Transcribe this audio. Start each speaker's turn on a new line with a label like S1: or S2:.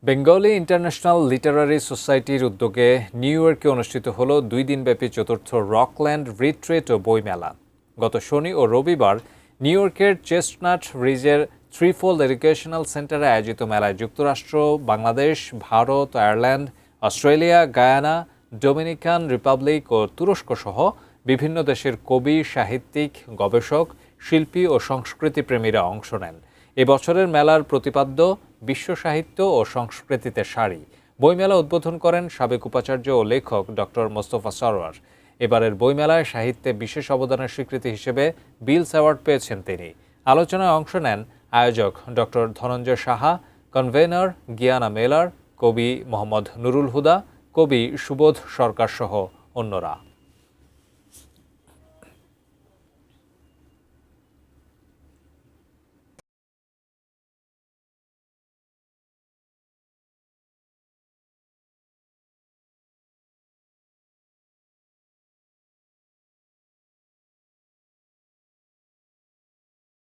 S1: Bengali international Literary সোসাইটির উদ্যোগে new ইয়র্কে অনুষ্ঠিত হল 2 দিনব্যাপী চতুর্থ রকল্যান্ড রিট্রিট ও বইমেলা। গত শনি ও রবিবার নিউ ইয়র্কের চেস্টনাট রিজের থ্রিফোল্ড এডুকেশনাল সেন্টারে আয়োজিত মেলায় যুক্তরাষ্ট্র, Bangladesh, Bharat, Ireland, Australia, Guyana, Dominican Republic ও তুরস্ক সহ বিভিন্ন দেশের কবি, সাহিত্যিক, গবেষক, শিল্পী ও সংস্কৃতিপ্রেমীরা অংশ নেন। এবছরের মেলার প্রতিপাদ্য বিশ্ব সাহিত্য ও সংস্কৃতিতে সারি। বইমেলা উদ্বোধন করেন সাবেক উপাচার্য ও লেখক ডক্টর মোস্তফা সরওয়ার। এবারের বইমেলায় সাহিত্যে বিশেষ অবদানের স্বীকৃতি হিসেবে বিলস অ্যাওয়ার্ড পেয়েছেন তিনি। আলোচনায় অংশ নেন আয়োজক doctor Dhananjay Saha, convenor Guyana মেলার, কবি মোহাম্মদ নুরুল হুদা, কবি সুবোধ সরকার সহ অন্যরা।